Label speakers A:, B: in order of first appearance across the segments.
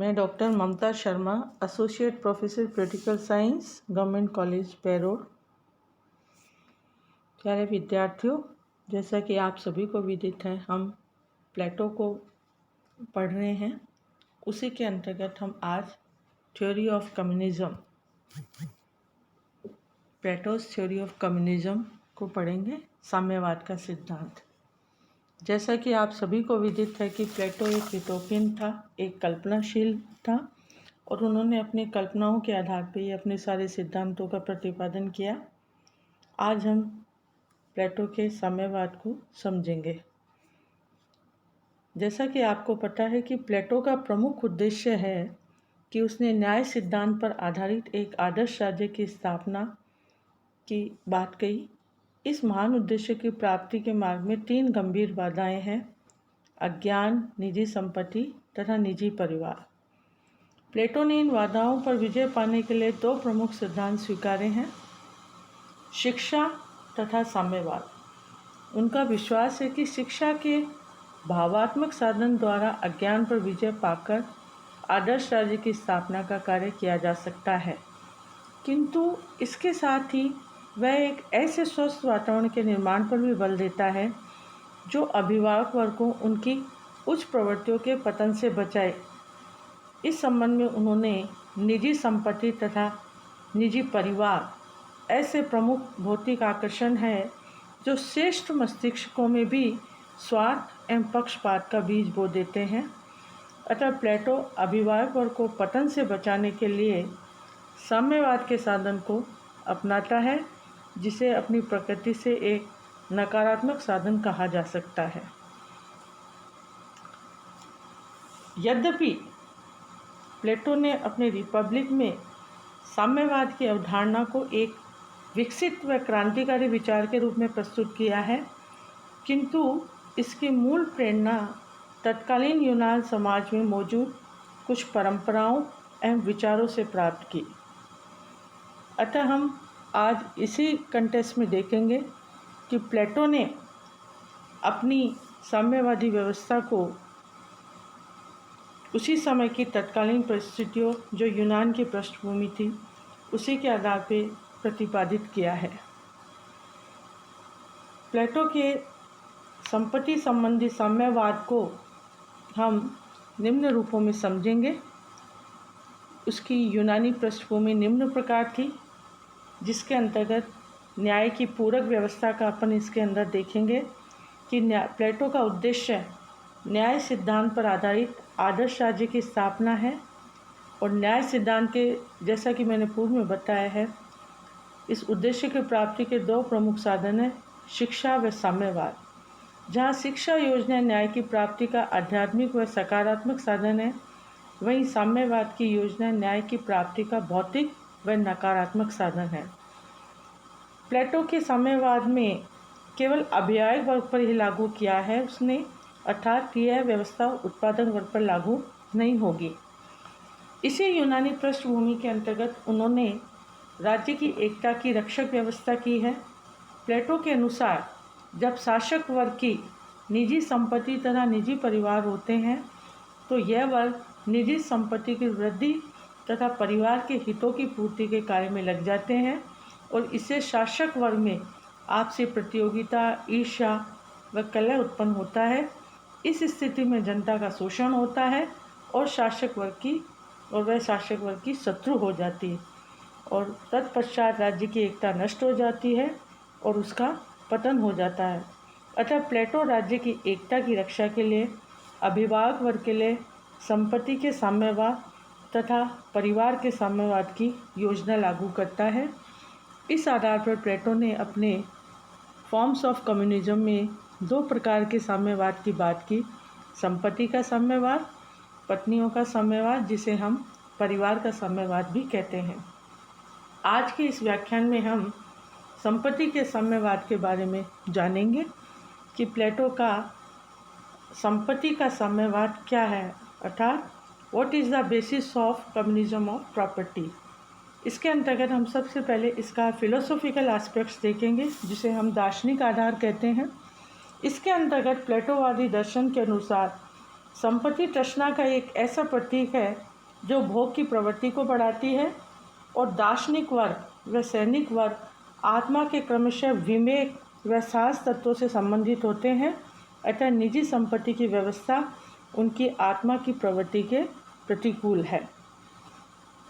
A: मैं doctor Mamta Sharma, associate professor political science, government college पैरोड़। प्यारे विद्यार्थियों, जैसा कि आप सभी को विदित है, हम प्लेटो को पढ़ रहे हैं। उसी के अंतर्गत हम आज theory of communism, plateaus theory of communism को पढ़ेंगे, साम्यवाद का सिद्धांत। जैसा कि आप सभी को विदित है कि प्लेटो एक यूटोपियन था, एक कल्पनाशील था, और उन्होंने अपनी कल्पनाओं के आधार पर ही अपने सारे सिद्धांतों का प्रतिपादन किया। आज हम प्लेटो के साम्यवाद को समझेंगे। जैसा कि आपको पता है कि प्लेटो का प्रमुख उद्देश्य है कि उसने न्याय सिद्धांत पर आधारित एक आदर्श राज्य की स्थापना की बात कही। इस महान उद्देश्य की प्राप्ति के मार्ग में 3 गंभीर बाधाएं हैं: अज्ञान, निजी संपत्ति तथा निजी परिवार। प्लेटो ने इन बाधाओं पर विजय पाने के लिए 2 प्रमुख सिद्धांत स्वीकारे हैं: शिक्षा तथा साम्यवाद। उनका विश्वास है कि शिक्षा के भावात्मक साधन द्वारा अज्ञान पर विजय पाकर आदर्श राज्य की स्थापना का कार्य किया जा सकता है, किंतु इसके साथ ही वह एक ऐसे स्वस्थ वातावरण के निर्माण पर भी बल देता है जो अभिभावक वर्ग को उनकी उच्च प्रवृत्तियों के पतन से बचाए। इस संबंध में उन्होंने निजी संपत्ति तथा निजी परिवार ऐसे प्रमुख भौतिक आकर्षण हैं जो श्रेष्ठ मस्तिष्कों में भी स्वार्थ एवं पक्षपात का बीज बो देते हैं। अतः प्लेटो अभिभावक वर्ग को पतन से बचाने के लिए साम्यवाद के साधन को अपनाता है, जिसे अपनी प्रकृति से एक नकारात्मक साधन कहा जा सकता है। यद्यपि प्लेटो ने अपने रिपब्लिक में साम्यवाद की अवधारणा को एक विकसित व क्रांतिकारी विचार के रूप में प्रस्तुत किया है, किंतु इसकी मूल प्रेरणा तत्कालीन यूनान समाज में मौजूद कुछ परंपराओं एवं विचारों से प्राप्त की। अतः हम आज इसी कंटेक्स्ट में देखेंगे कि प्लेटो ने अपनी साम्यवादी व्यवस्था को उसी समय की तत्कालीन परिस्थितियों, जो यूनान की पृष्ठभूमि थी, उसी के आधार पर प्रतिपादित किया है। प्लेटो के संपत्ति संबंधी साम्यवाद को हम निम्न रूपों में समझेंगे। उसकी यूनानी पृष्ठभूमि निम्न प्रकार थी, जिसके अंतर्गत न्याय की पूरक व्यवस्था का अपन इसके अंदर देखेंगे कि प्लेटो का उद्देश्य न्याय सिद्धांत पर आधारित आदर्श राज्य की स्थापना है। और न्याय सिद्धांत के, जैसा कि मैंने पूर्व में बताया है, इस उद्देश्य की प्राप्ति के 2 प्रमुख साधन हैं: शिक्षा व साम्यवाद। जहाँ शिक्षा योजना न्याय की प्राप्ति का आध्यात्मिक व सकारात्मक साधन है, वहीं साम्यवाद की योजना न्याय की प्राप्ति का भौतिक व नकारात्मक साधन है। प्लेटो के साम्यवाद में केवल अभिभावक वर्ग पर ही लागू किया है उसने, अर्थात यह व्यवस्था उत्पादन वर्ग पर लागू नहीं होगी। इसी यूनानी पृष्ठभूमि के अंतर्गत उन्होंने राज्य की एकता की रक्षक व्यवस्था की है। प्लेटो के अनुसार जब शासक वर्ग की निजी संपत्ति तथा निजी परिवार होते हैं, तो यह वर्ग निजी संपत्ति की वृद्धि तथा परिवार के हितों की पूर्ति के कार्य में लग जाते हैं, और इससे शासक वर्ग में आपसी प्रतियोगिता, ईर्ष्या व कलह उत्पन्न होता है। इस स्थिति में जनता का शोषण होता है और वह शासक वर्ग की शत्रु हो जाती है, और तत्पश्चात राज्य की एकता नष्ट हो जाती है और उसका पतन हो जाता है। अतः प्लेटो राज्य की एकता की रक्षा के लिए अभिभावक वर्ग के लिए संपत्ति के साम्यवाद तथा परिवार के साम्यवाद की योजना लागू करता है। इस आधार पर प्लेटो ने अपने फॉर्म्स ऑफ कम्युनिज्म में 2 प्रकार के साम्यवाद की बात की: संपत्ति का साम्यवाद, पत्नियों का साम्यवाद, जिसे हम परिवार का साम्यवाद भी कहते हैं। आज के इस व्याख्यान में हम संपत्ति के साम्यवाद के बारे में जानेंगे कि प्लेटो का संपत्ति का साम्यवाद क्या है, अर्थात what is the basis of communism of property. इसके अंतर्गत हम सबसे पहले इसका फिलोसॉफिकल एस्पेक्ट्स देखेंगे, जिसे हम दार्शनिक आधार कहते हैं। इसके अंतर्गत प्लेटोवादी दर्शन के अनुसार संपत्ति तृष्णा का एक ऐसा प्रतीक है जो भोग की प्रवृत्ति को बढ़ाती है, और दार्शनिक वर्ग व सैनिक वर्ग आत्मा के क्रमशः विवेक व साहस तत्वों से संबंधित होते हैं। अतः निजी संपत्ति की व्यवस्था उनकी आत्मा की प्रवृत्ति के प्रतिकूल है।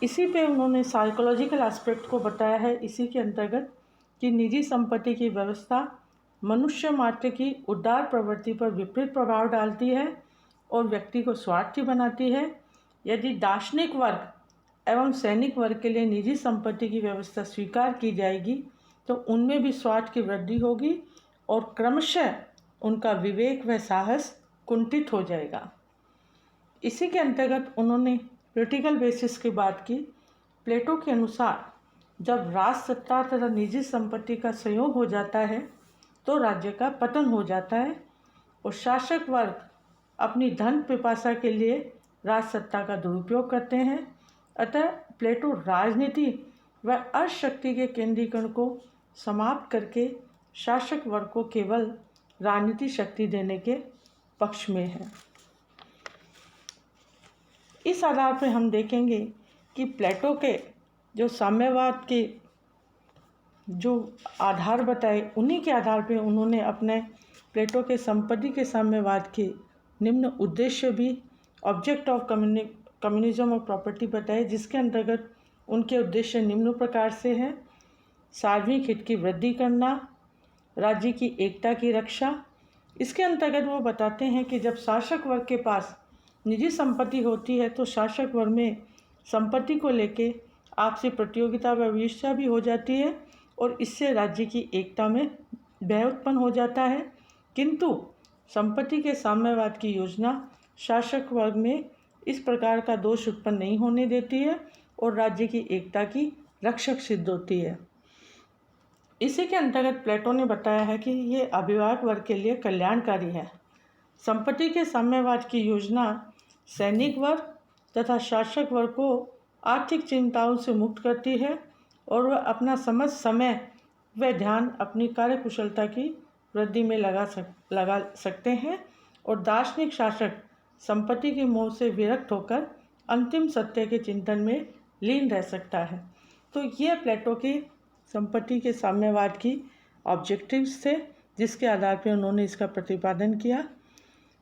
A: इसी पे उन्होंने साइकोलॉजिकल एस्पेक्ट को बताया है इसी के अंतर्गत कि निजी संपत्ति की व्यवस्था मनुष्य मात्र की उदार प्रवृत्ति पर विपरीत प्रभाव डालती है और व्यक्ति को स्वार्थी बनाती है। यदि दार्शनिक वर्ग एवं सैनिक वर्ग के लिए निजी संपत्ति की व्यवस्था स्वीकार की जाएगी तो उनमें भी स्वार्थ की वृद्धि होगी और क्रमशः उनका विवेक व साहस कुंठित हो जाएगा। इसी के अंतर्गत उन्होंने पोलिटिकल बेसिस की बात की। प्लेटो के अनुसार जब राज सत्ता तथा निजी संपत्ति का संयोग हो जाता है तो राज्य का पतन हो जाता है और शासक वर्ग अपनी धन पिपासा के लिए राज सत्ता का दुरुपयोग करते हैं। अतः प्लेटो राजनीति व अर्थशक्ति के केंद्रीकरण को समाप्त करके शासक वर्ग को केवल राजनीतिक शक्ति देने के पक्ष में है। इस आधार पर हम देखेंगे कि प्लेटो के जो साम्यवाद के जो आधार बताए उन्हीं के आधार पर उन्होंने अपने प्लेटो के संपत्ति के साम्यवाद के निम्न उद्देश्य भी ऑब्जेक्ट ऑफ कम्युनिज्म और प्रॉपर्टी बताए, जिसके अंतर्गत उनके उद्देश्य निम्न प्रकार से हैं। सार्वजनिक हित की वृद्धि करना, राज्य की एकता की रक्षा। इसके अंतर्गत वो बताते हैं कि जब शासक वर्ग के पास निजी संपत्ति होती है तो शासक वर्ग में संपत्ति को लेके आपसी प्रतियोगिता व ईर्ष्या भी हो जाती है और इससे राज्य की एकता में भय उत्पन्न हो जाता है। किंतु संपत्ति के साम्यवाद की योजना शासक वर्ग में इस प्रकार का दोष उत्पन्न नहीं होने देती है और राज्य की एकता की रक्षक सिद्ध होती है। इसी के अंतर्गत प्लेटो ने बताया है कि ये अभिभावक वर्ग के लिए कल्याणकारी है। संपत्ति के साम्यवाद की योजना सैनिक वर्ग तथा शासक वर्ग को आर्थिक चिंताओं से मुक्त करती है और वह अपना समय व ध्यान अपनी कार्यकुशलता की वृद्धि में लगा सकते हैं और दार्शनिक शासक संपत्ति के मोह से विरक्त होकर अंतिम सत्य के चिंतन में लीन रह सकता है। तो ये प्लेटो की संपत्ति के साम्यवाद की ऑब्जेक्टिव्स थे, जिसके आधार पर उन्होंने इसका प्रतिपादन किया।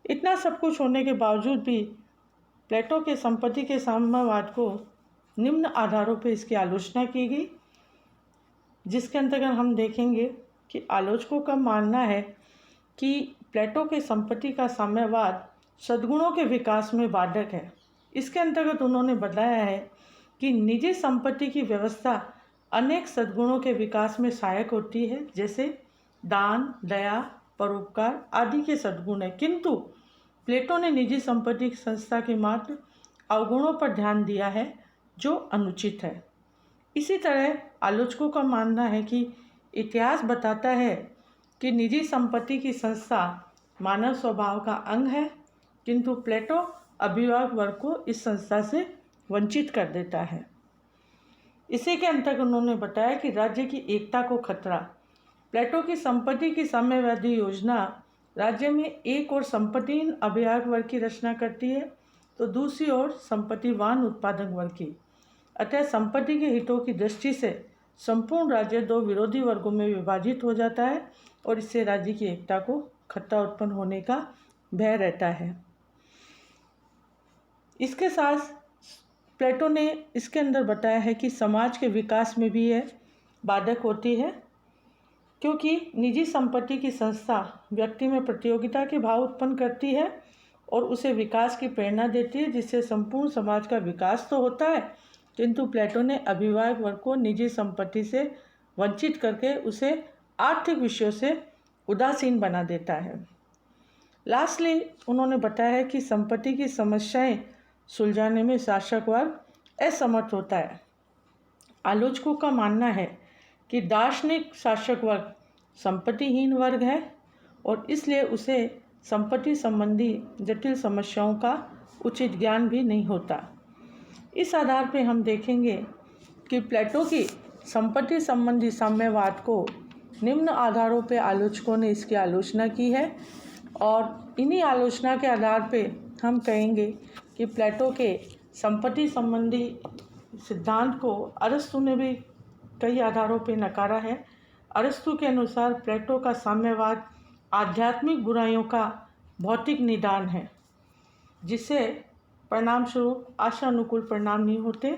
A: इतना सब कुछ होने के बावजूद भी प्लेटो के संपत्ति के साम्यवाद को निम्न आधारों पर इसकी आलोचना की गई, जिसके अंतर्गत हम देखेंगे कि आलोचकों का मानना है कि प्लेटो के संपत्ति का साम्यवाद सद्गुणों के विकास में बाधक है। इसके अंतर्गत उन्होंने बताया है कि निजी संपत्ति की व्यवस्था अनेक सद्गुणों के विकास में सहायक होती है, जैसे दान, दया, परोपकार आदि के सद्गुण है। किंतु प्लेटो ने निजी संपत्ति की संस्था के मात्र अवगुणों पर ध्यान दिया है, जो अनुचित है। इसी तरह आलोचकों का मानना है कि इतिहास बताता है कि निजी संपत्ति की संस्था मानव स्वभाव का अंग है, किंतु प्लेटो अभिभावक वर्ग को इस संस्था से वंचित कर देता है। इसी के अंतर्गत उन्होंने बताया कि राज्य की एकता को खतरा। प्लेटो की संपत्ति की साम्यवादी योजना राज्य में एक और संपत्तिहीन अभिभावक वर्ग की रचना करती है तो दूसरी ओर संपत्तिवान उत्पादक वर्ग की। अतः संपत्ति के हितों की दृष्टि से संपूर्ण राज्य दो विरोधी वर्गों में विभाजित हो जाता है और इससे राज्य की एकता को खतरा उत्पन्न होने का भय रहता है। इसके साथ प्लेटो ने इसके अंदर बताया है कि समाज के विकास में भी यह बाधक होती है, क्योंकि निजी संपत्ति की संस्था व्यक्ति में प्रतियोगिता के भाव उत्पन्न करती है और उसे विकास की प्रेरणा देती है, जिससे संपूर्ण समाज का विकास तो होता है, किंतु प्लेटो ने अभिभावक वर्ग को निजी संपत्ति से वंचित करके उसे आर्थिक विषयों से उदासीन बना देता है। लास्टली उन्होंने बताया है कि संपत्ति की समस्याएं सुलझाने में शासक वर्ग असमर्थ होता है। आलोचकों का मानना है कि दार्शनिक शासक वर्ग संपत्तिहीन वर्ग है और इसलिए उसे संपत्ति संबंधी जटिल समस्याओं का उचित ज्ञान भी नहीं होता। इस आधार पर हम देखेंगे कि प्लेटो की संपत्ति संबंधी साम्यवाद को निम्न आधारों पर आलोचकों ने इसकी आलोचना की है और इन्हीं आलोचना के आधार पर हम कहेंगे कि प्लेटो के संपत्ति संबंधी सिद्धांत को अरस्तु ने भी कई आधारों पर नकारा है। अरस्तु के अनुसार प्लेटो का साम्यवाद आध्यात्मिक बुराइयों का भौतिक निदान है, जिससे परिणाम स्वरूप आशानुकूल परिणाम नहीं होते,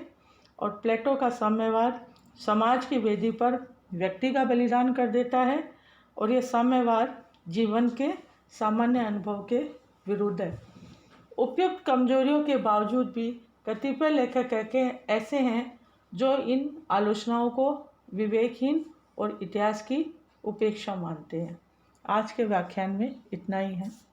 A: और प्लेटो का साम्यवाद समाज की वेदी पर व्यक्ति का बलिदान कर देता है, और यह साम्यवाद जीवन के सामान्य अनुभव के विरुद्ध है। उपयुक्त कमजोरियों के बावजूद भी कतिपय लेखक ऐसे हैं जो इन आलोचनाओं को विवेकहीन और इतिहास की उपेक्षा मानते हैं। आज के व्याख्यान में इतना ही है।